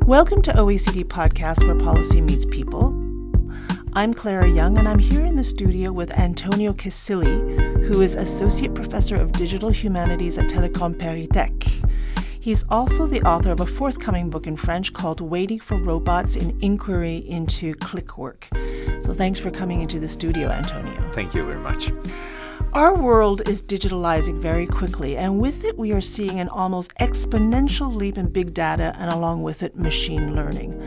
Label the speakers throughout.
Speaker 1: Welcome to OECD Podcast, where policy meets people. I'm Clara Young, and I'm here in the studio with Antonio Casilli, who is Associate Professor of Digital Humanities at Télécom ParisTech. He's also the author of a forthcoming book in French called Waiting for Robots: An Inquiry into Click Work. So thanks for coming into the studio, Antonio.
Speaker 2: Thank you very much.
Speaker 1: Our world is digitalizing very quickly, and with it we are seeing an almost exponential leap in big data and along with it machine learning.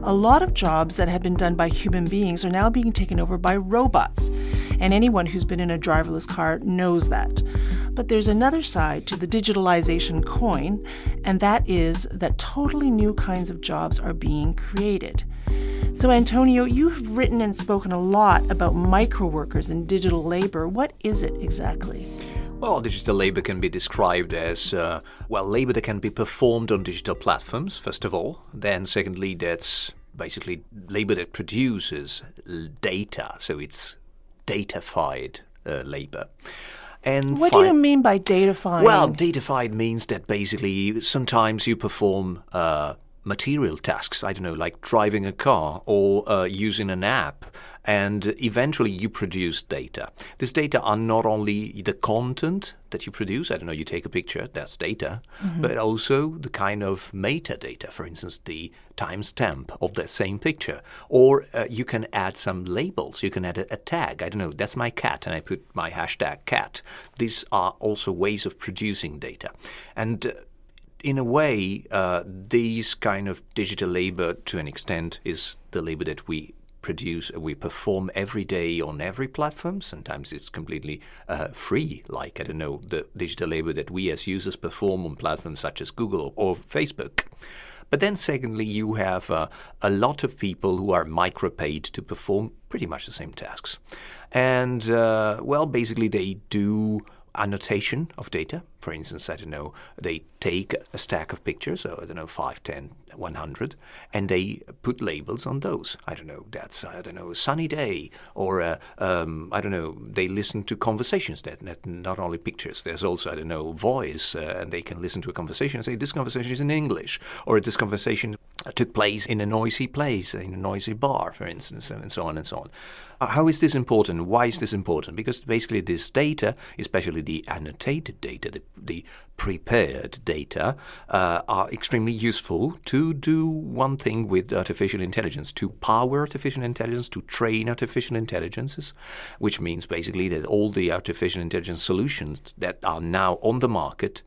Speaker 1: A lot of jobs that have been done by human beings are now being taken over by robots, and anyone who's been in a driverless car knows that. But there's another side to the digitalization coin, and that is that totally new kinds of jobs are being created. So, Antonio, you've written and spoken a lot about microworkers and digital labor. What is it exactly?
Speaker 2: Well, digital labor can be described as, labor that can be performed on digital platforms, first of all. Then, secondly, that's basically labor that produces data. So it's datafied labor. And
Speaker 1: what do you mean by datafying?
Speaker 2: Well, datafied means that basically sometimes you perform material tasks, like driving a car or using an app, and eventually you produce data. This data are not only the content that you produce, you take a picture, that's data, but also the kind of metadata, for instance, the timestamp of that same picture. Or you can add some labels, you can add a tag, that's my cat, and I put my hashtag cat. These are also ways of producing data. And in a way, these kind of digital labor, to an extent, is the labor that we produce, we perform every day on every platform. Sometimes it's completely free, like, the digital labor that we as users perform on platforms such as Google or Facebook. But then secondly, you have a lot of people who are micro-paid to perform pretty much the same tasks. And, basically they do annotation of data. For instance, they take a stack of pictures, 5, 10, 100, and they put labels on those. That's a sunny day, or they listen to conversations that not only pictures. There's also voice, and they can listen to a conversation and say this conversation is in English, or this conversation took place in a noisy place, in a noisy bar, for instance, and so on and so on. How is this important? Why is this important? Because basically this data, especially the annotated data, the prepared data, are extremely useful to do one thing with artificial intelligence, to power artificial intelligence, to train artificial intelligences, which means basically that all the artificial intelligence solutions that are now on the market,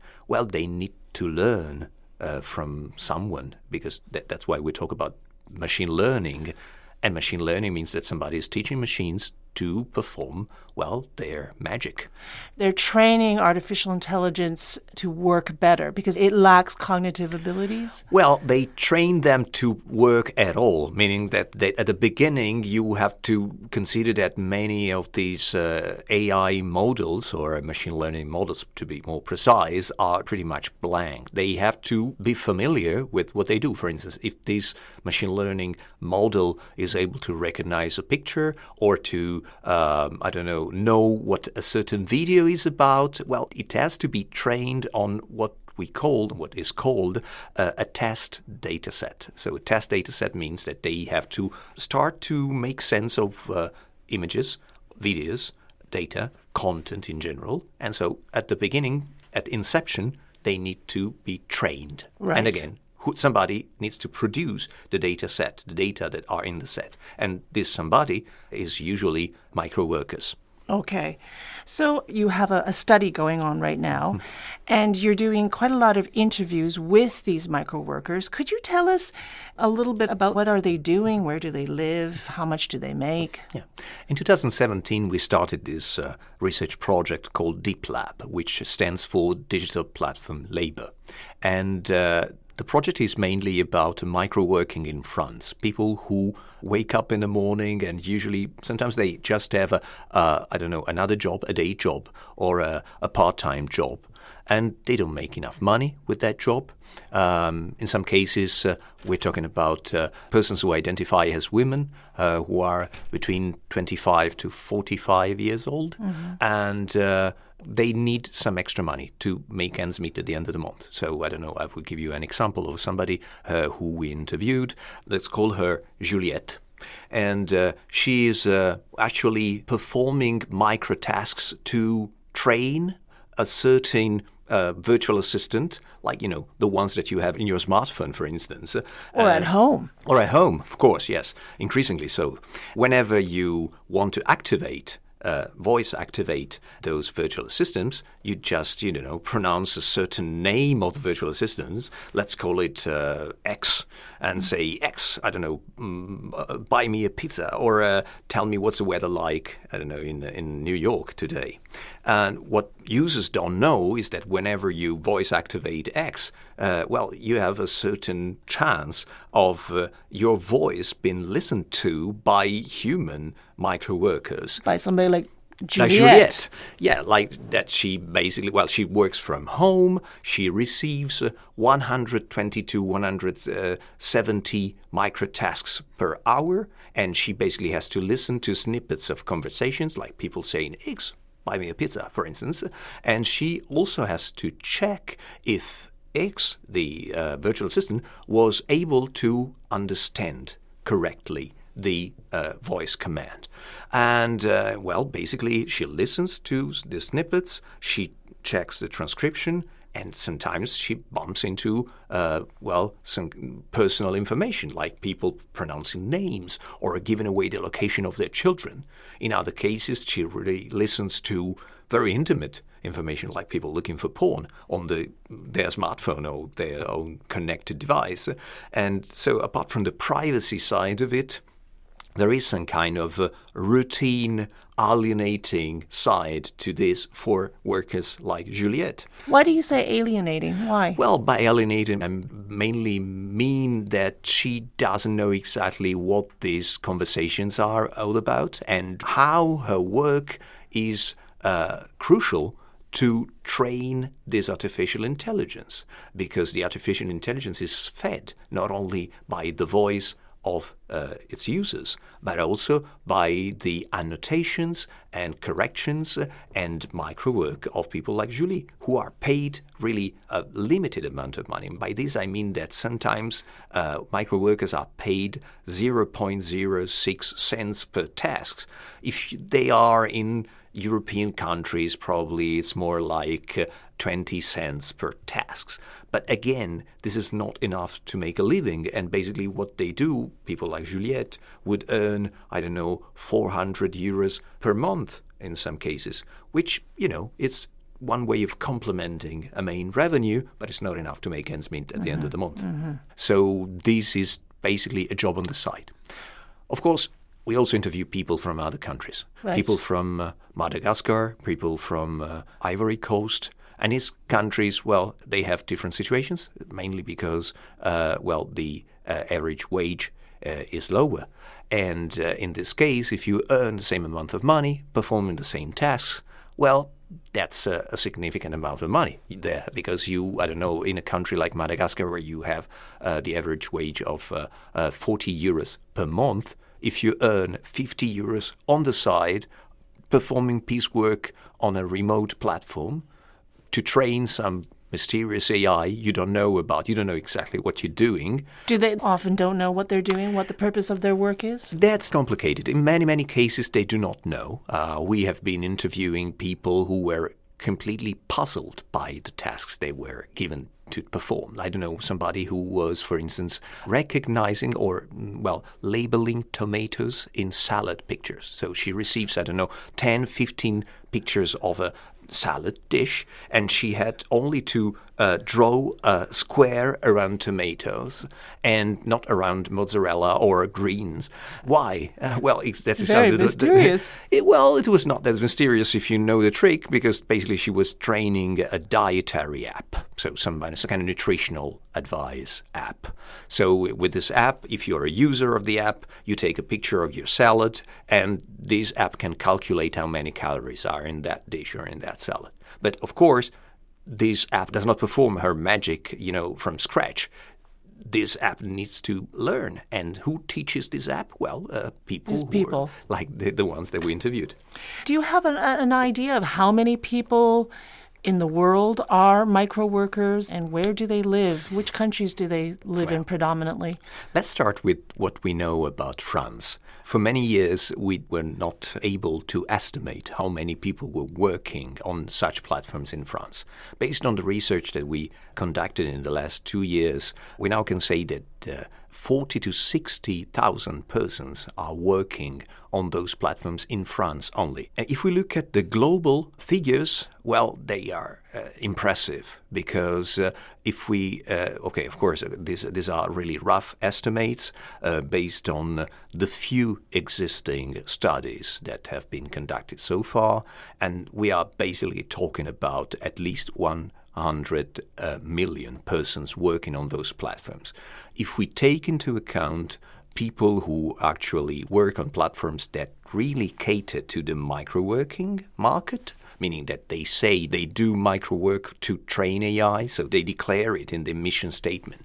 Speaker 2: they need to learn from someone, because that's why we talk about machine learning. And machine learning means that somebody is teaching machines to perform, their magic.
Speaker 1: They're training artificial intelligence to work better because it lacks cognitive abilities?
Speaker 2: Well, they train them to work at all, meaning that at the beginning you have to consider that many of these AI models, or machine learning models to be more precise, are pretty much blank. They have to be familiar with what they do. For instance, if this machine learning model is able to recognize a picture or to know what a certain video is about, it has to be trained on what is called a test data set. So a test data set means that they have to start to make sense of images, videos, data, content in general. And so at the beginning, at inception, they need to be trained.
Speaker 1: Right.
Speaker 2: And again, somebody needs to produce the data set, the data that are in the set. And this somebody is usually microworkers.
Speaker 1: Okay. So you have a study going on right now, and you're doing quite a lot of interviews with these microworkers. Could you tell us a little bit about what are they doing? Where do they live? How much do they make?
Speaker 2: Yeah. In 2017, we started this research project called Deep Lab, which stands for Digital Platform Labor. And the project is mainly about micro-working in France, people who wake up in the morning and usually sometimes they just have another job, a day job or a part-time job. and they don't make enough money with that job. In some cases, we're talking about persons who identify as women, who are between 25 to 45 years old, and they need some extra money to make ends meet at the end of the month. So I don't know, I will give you an example of somebody who we interviewed. Let's call her Juliette. And she is actually performing microtasks to train a certain virtual assistant, like, the ones that you have in your smartphone, for instance.
Speaker 1: Or at home.
Speaker 2: Or at home, of course, yes, increasingly so. Whenever you want to voice activate those virtual assistants, you just, pronounce a certain name of the virtual assistants. Let's call it X, and say, X, I don't know, buy me a pizza, or tell me what's the weather like, I don't know, in New York today. And what users don't know is that whenever you voice activate X, you have a certain chance of your voice being listened to by human microworkers.
Speaker 1: By somebody like Juliette.
Speaker 2: Like Juliette. Yeah, like that she basically, she works from home. She receives 120 to 170 microtasks per hour, and she basically has to listen to snippets of conversations, like people saying, X, buy me a pizza, for instance. And she also has to check if X, the virtual assistant, was able to understand correctly the voice command. And, basically she listens to the snippets, she checks the transcription, and sometimes she bumps into, some personal information, like people pronouncing names or giving away the location of their children. In other cases, she really listens to very intimate information, like people looking for porn on their smartphone or their own connected device. And so apart from the privacy side of it, there is some kind of routine, alienating side to this for workers like Juliette.
Speaker 1: Why do you say alienating? Why?
Speaker 2: Well, by alienating, I mainly mean that she doesn't know exactly what these conversations are all about and how her work is crucial to train this artificial intelligence, because the artificial intelligence is fed not only by the voice of its users, but also by the annotations and corrections and microwork of people like Julie, who are paid really a limited amount of money. And by this I mean that sometimes microworkers are paid 0.06 cents per task. If they are in European countries, probably it's more like 20 cents per tasks. But again, this is not enough to make a living. And basically what they do, people like Juliette, would earn, 400 euros per month in some cases, which, it's one way of complementing a main revenue, but it's not enough to make ends meet at the end of the month. So this is basically a job on the side. Of course, we also interview people from other countries,
Speaker 1: right.
Speaker 2: People from Madagascar, people from Ivory Coast. And these countries, they have different situations, mainly because, the average wage is lower. And in this case, if you earn the same amount of money, performing the same tasks, that's a significant amount of money there, because in a country like Madagascar, where you have the average wage of 40 euros per month, if you earn 50 euros on the side, performing piecework on a remote platform to train some mysterious AI you don't know about, you don't know exactly what you're doing.
Speaker 1: Do they often don't know what they're doing, what the purpose of their work is?
Speaker 2: That's complicated. In many, many cases, they do not know. We have been interviewing people who were completely puzzled by the tasks they were given to perform. I don't know, somebody who was, for instance, recognizing or, labeling tomatoes in salad pictures. So she receives, 10, 15 pictures of a salad dish, and she had only to draw a square around tomatoes and not around mozzarella or greens. Why? That's
Speaker 1: very mysterious.
Speaker 2: It was not that mysterious if you know the trick, because basically she was training a dietary app, so some kind of nutritional advice app. So with this app, if you're a user of the app, you take a picture of your salad, and this app can calculate how many calories are in that dish or in that salad. But of course, this app does not perform her magic, from scratch. This app needs to learn. And who teaches this app? Well, people. Like the ones that we interviewed.
Speaker 1: Do you have an idea of how many people in the world are microworkers, and where do they live? Which countries do they live in predominantly?
Speaker 2: Let's start with what we know about France. For many years, we were not able to estimate how many people were working on such platforms in France. Based on the research that we conducted in the last 2 years, we now can say that 40 to 60,000 persons are working on those platforms in France only. If we look at the global figures, well, they are impressive because if we, of course, these are really rough estimates based on the few existing studies that have been conducted so far, and we are basically talking about at least 100 million persons working on those platforms. If we take into account people who actually work on platforms that really cater to the microworking market, meaning that they say they do microwork to train AI, so they declare it in their mission statement.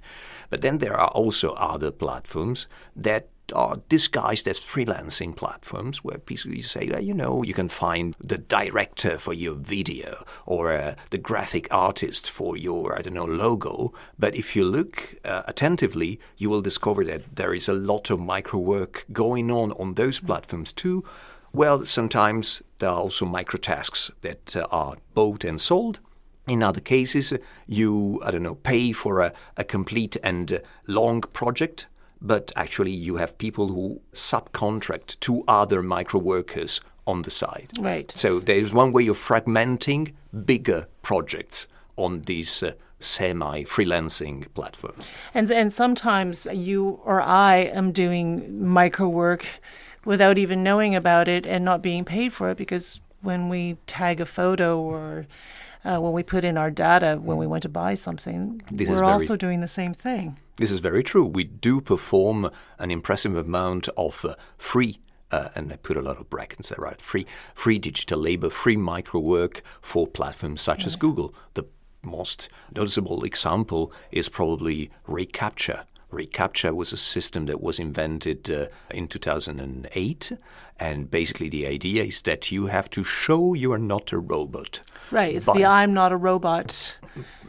Speaker 2: But then there are also other platforms that are disguised as freelancing platforms where people say, you can find the director for your video or the graphic artist for your, logo. But if you look attentively, you will discover that there is a lot of microwork going on those platforms too. Well, sometimes there are also microtasks that are bought and sold. In other cases, you, pay for a complete and long project, but actually you have people who subcontract to other microworkers on the side.
Speaker 1: Right.
Speaker 2: So there's one way of fragmenting bigger projects on these semi-freelancing platforms.
Speaker 1: And sometimes you or I am doing micro work without even knowing about it and not being paid for it, because when we tag a photo or when we put in our data when we want to buy something, we're also doing the same thing.
Speaker 2: This is very true. We do perform an impressive amount of free, and I put a lot of brackets there, right? Free digital labor, free micro work for platforms such as Google. The most noticeable example is probably reCAPTCHA. reCAPTCHA was a system that was invented in 2008, and basically the idea is that you have to show you are not a robot.
Speaker 1: Right, it's the I'm not a robot.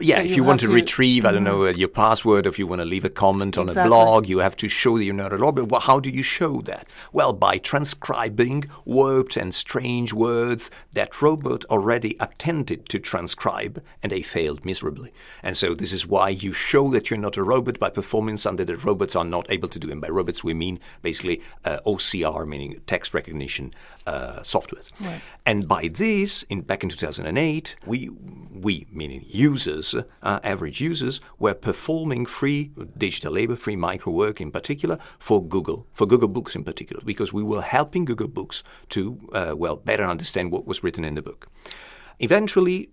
Speaker 2: Yeah, if you want to retrieve, your password, if you want to leave a comment on a blog, you have to show that you're not a robot. Well, how do you show that? Well, by transcribing warped and strange words that robot already attempted to transcribe, and they failed miserably. And so this is why you show that you're not a robot by performing something that robots are not able to do. And by robots, we mean basically OCR, meaning text recognition softwares. Right. And by this, back in 2008, we meaning users, average users, were performing free digital labor, free micro work in particular for Google Books in particular, because we were helping Google Books to, better understand what was written in the book. Eventually,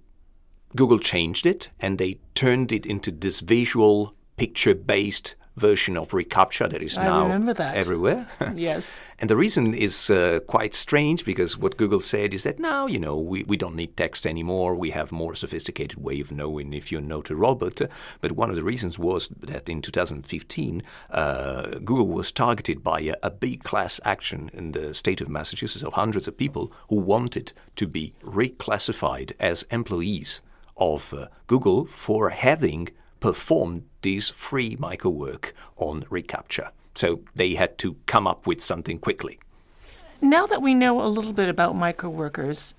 Speaker 2: Google changed it, and they turned it into this visual, picture-based version of reCAPTCHA that is now everywhere.
Speaker 1: Yes.
Speaker 2: And the reason is quite strange, because what Google said is that now, we don't need text anymore. We have more sophisticated way of knowing if you're not a robot. But one of the reasons was that in 2015, Google was targeted by a big class action in the state of Massachusetts of hundreds of people who wanted to be reclassified as employees of Google for having performed this free micro work on reCAPTCHA. So they had to come up with something quickly.
Speaker 1: Now that we know a little bit about micro workers,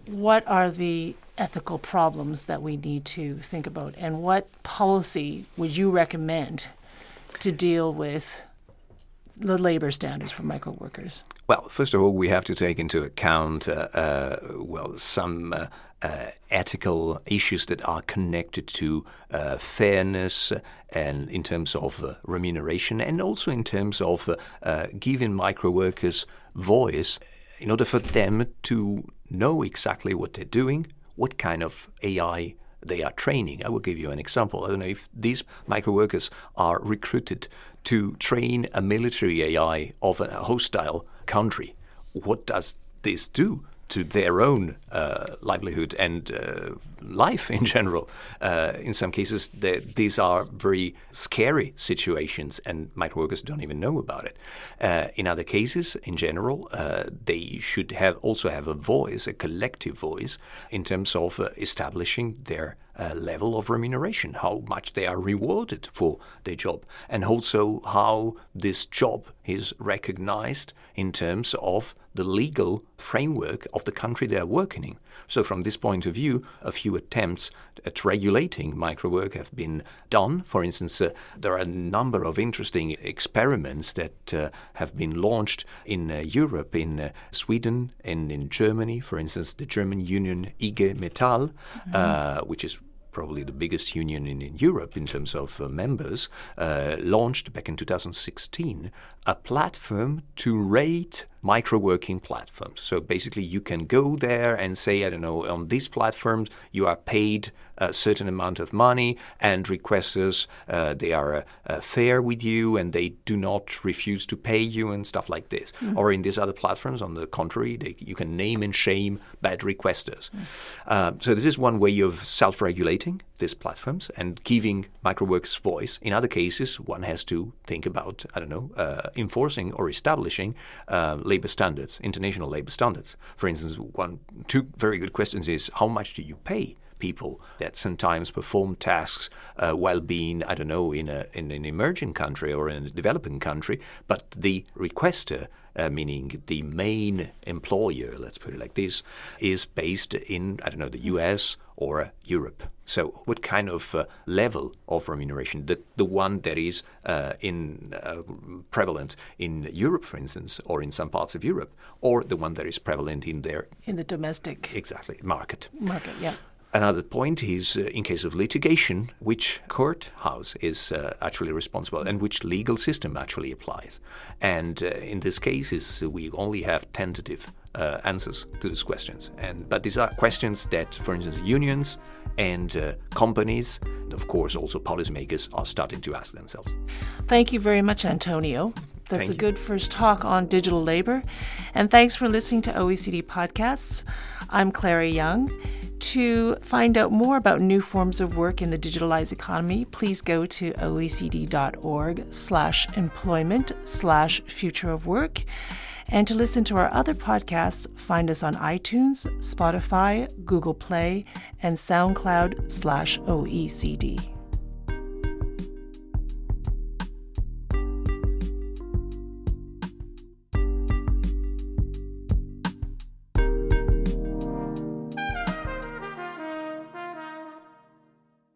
Speaker 1: what are the ethical problems that we need to think about, and what policy would you recommend to deal with the labor standards for micro workers?
Speaker 2: Well, first of all, we have to take into account some ethical issues that are connected to fairness and in terms of remuneration, and also in terms of giving micro workers voice in order for them to know exactly what they're doing, what kind of AI they are training. I will give you an example. I don't know if these micro workers are recruited to train a military AI of a hostile country. What does this do? to their own livelihood and life in general. In some cases, these are very scary situations, and microworkers don't even know about it. In other cases, in general, they should also have a voice, a collective voice, in terms of establishing their level of remuneration, how much they are rewarded for their job, and also how this job is recognized in terms of the legal framework of the country they are working in. So from this point of view, a few attempts at regulating microwork have been done. For instance, there are a number of interesting experiments that have been launched in Europe, in Sweden and in Germany. For instance, the German union IG Metall, which is probably the biggest union in Europe in terms of members, launched back in 2016 a platform to rate microworking platforms. So basically you can go there and say, I don't know, on these platforms you are paid a certain amount of money, and requesters, they are fair with you and they do not refuse to pay you and stuff like this. Or in these other platforms, on the contrary, you can name and shame bad requesters. So this is one way of self-regulating these platforms and giving microworkers voice. In other cases, one has to think about, I don't know, enforcing or establishing labor standards, international labor standards. For instance, two very good questions is, how much do you pay people that sometimes perform tasks while being, I don't know, in an emerging country or in a developing country, but the requester, meaning the main employer, let's put it like this, is based in, I don't know, the US or Europe. So what kind of level of remuneration? The one that is prevalent in Europe, for instance, or in some parts of Europe, or the one that is prevalent in
Speaker 1: the domestic
Speaker 2: market.
Speaker 1: Yeah.
Speaker 2: Another point is, in case of litigation, which courthouse is actually responsible and which legal system actually applies. And in this case, we only have tentative answers to these questions. But these are questions that, for instance, unions and companies, and of course also policymakers, are starting to ask themselves.
Speaker 1: Thank you very much, Antonio. That's a good first talk on digital labor. And thanks for listening to OECD Podcasts. I'm Clara Young. To find out more about new forms of work in the digitalized economy, please go to oecd.org/employment/future of work. And to listen to our other podcasts, find us on iTunes, Spotify, Google Play, and SoundCloud/OECD.